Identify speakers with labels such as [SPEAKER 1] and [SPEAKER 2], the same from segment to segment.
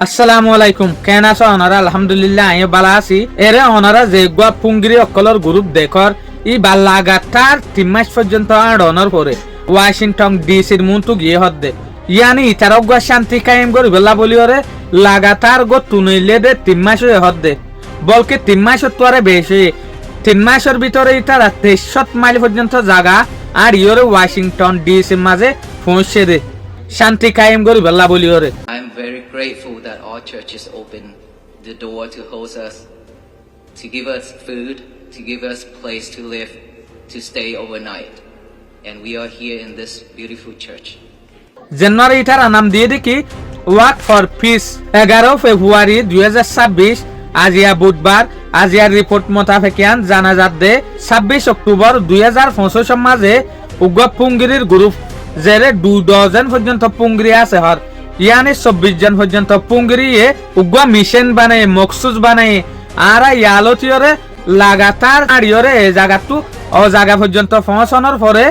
[SPEAKER 1] আসসালামু আলাইকুম কেন আছো ওনারা আলহামদুলিল্লাহ আমি ভালো আছি এরে ওনারা যে গুয়া পুঙ্গিরি অকলর গ্রুপ দেখর ই বা লাগাতার 3 মাস পর্যন্ত আড়নর পরে ওয়াশিংটন ডিসির মুন্তু গিয়ে হদ্দে ইয়ানি ইতারক গুয়া শান্তি কায়েম করি বেলা বলি ওরে লাগাতার গো তুনইলে দে 3 মাস হয়ে হদ্দে বলকে 3 মাস তোরে বেশি 3 মাসের ভিতরে ইতারা 63 মাইল পর্যন্ত জায়গা আর ইওরে ওয়াশিংটন ডিসির মাঝে পৌঁছে দে শান্তি কায়েম করি বেলা বলি ওরে
[SPEAKER 2] I'm very grateful that our church is open the door to host us, to give us food, to give us place to live, to stay overnight. And we are here in this beautiful church.
[SPEAKER 1] জানুয়ারি ইটার নাম দিয়ে দেখি work for piece 11 ফেব্রুয়ারি 2026 আজিয়া বুধবার আজিয়ার report মোতাবেকিয়ান জানা যাচ্ছে 26 October 2025 মাঝে উগ্র পুঙ্গিরির group জেরে 2 dozen পর্যন্ত পুঙ্গিরি আছে হর ইয়ানি 24 জন পর্যন্ত পুঙ্গিরিয়ে উগ্র মিশন বানায় মকসুস বানায় আর ইয়ালতিয়রে লাগাতার আড়িয়রে এই জায়গাটু ও জায়গা পর্যন্ত পৌঁছানোর পরে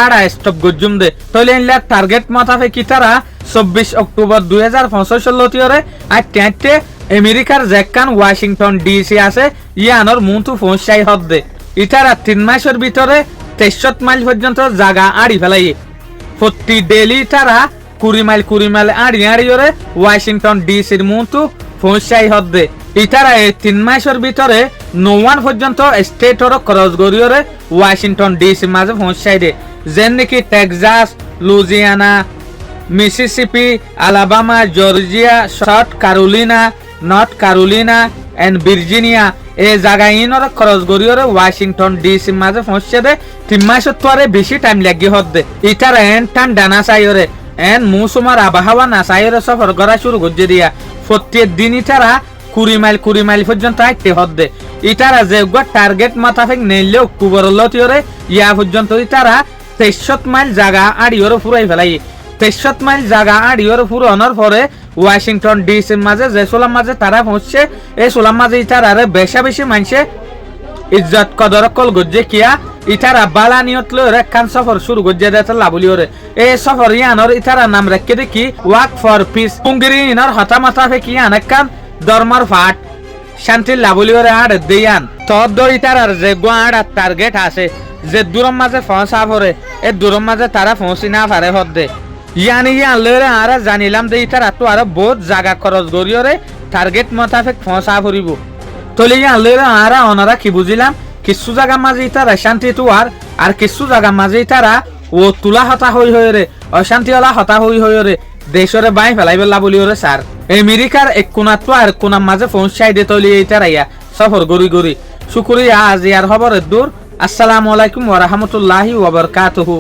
[SPEAKER 1] আড়া স্টপ গজুম দে তইলে ইনলা টার্গেট মোতাবেক কি তারা 24 অক্টোবর 2025 লতিয়রে আটতে আমেরিকার যেখান ওয়াশিংটন ডিসি আছে ইয়ানোর মুন্তু পৌঁছাই হদ্দে ইতারা 3 মাসের ভিতরে 63 মাইল পর্যন্ত জায়গা আড়ি ফেলাই প্রতি ডেলি তারা 20 মাইল আড়িয়রে ওয়াশিংটন ডিসির মুন্তু পৌঁছাই হদ্দে ইতারা এই 3 মাসের ভিতরে 91 পর্যন্ত স্টেটর ক্রস গরিয়রে ওয়াশিংটন ডিসি মাঝে পৌঁছাই দে যেন নাকি Texas Louisiana Mississippi Alabama Georgia South Carolina North Carolina and Virginia এই জায়গায় ইনর ক্রস গরিয়রে ওয়াশিংটন ডিসি মাঝে পৌঁছে দে 3 মাসের তোরে বেশি টাইম লাগি হদ্দে ইতারা এন টান ডানা চাইরে এন মৌসুমার আবহাওয়া না চাইরে সফর করা শুরু করে দিয়া প্রত্যেক দিন ইতারা 20 মাইল পর্যন্ত আইতে হদ্দে ইতারা যে টার্গেট মোতাবেক নেইলে অক্টোবর লতিয়রে ইয়া পর্যন্ত ইতারা 63 মাইল জায়গা আড়িয়রে ফুরাই ফেলাই 63 মাইল জায়গা আড়িয়রে ফুরানোর পরে ওয়াশিংটন ডিসির মাঝে যে সোলাম মাঝে তারা পৌঁছছে এই সোলাম মাঝে ইতারা বেশি মানুষে ইজ্জত কদর কল গজ্জে কিয়া ইতারা বালা নিয়ত লরে কান সফর শুরু গজ্জে দেতা লাবলিওরে এই সফর ইয়ানোর ইতারা নাম রাখকে দেখি ওয়ার্ক ফর পিস পুঙ্গিরি ইনার হতা মাথা কি আনেকান ধর্মার ফাট শান্তির লাবলিওরে আর দেয়ান তদ্দর ইতারার যে গোয়াড়া টার্গেট আছে যে দূরম মাঝে পৌঁছা পরে এই দূরম মাঝে তারা পৌঁছি না পারে হদ্দে ইয়ানি ইয়ান লরে আর জানিলাম যে ইতারা তো আর বহুত জায়গা খরচ গরিয়রে টার্গেট মোতাবেক পৌঁছা পড়িব তলে ইয়ান লরে আর ওনারা কি বুঝিলাম কিছু জায়গা মাঝে ইতারা শান্তি তো আর কিছু জায়গা মাঝে ইতারা ও তুলা হতা হই রে অশান্তিওয়ালা হতা হই রে দেশরে বাই ফেলাইবে লাবলিওরে স্যার আমেরিকার এক কোনা তো আর কোনা মাঝে পৌঁছাই দে তলি ইতারাইয়া সফর গরি শুকরিয়া আজ ইয়ার খবরের দূর আসসালামু আলাইকুম ওয়া রাহমাতুল্লাহি ওয়া বারাকাতুহু।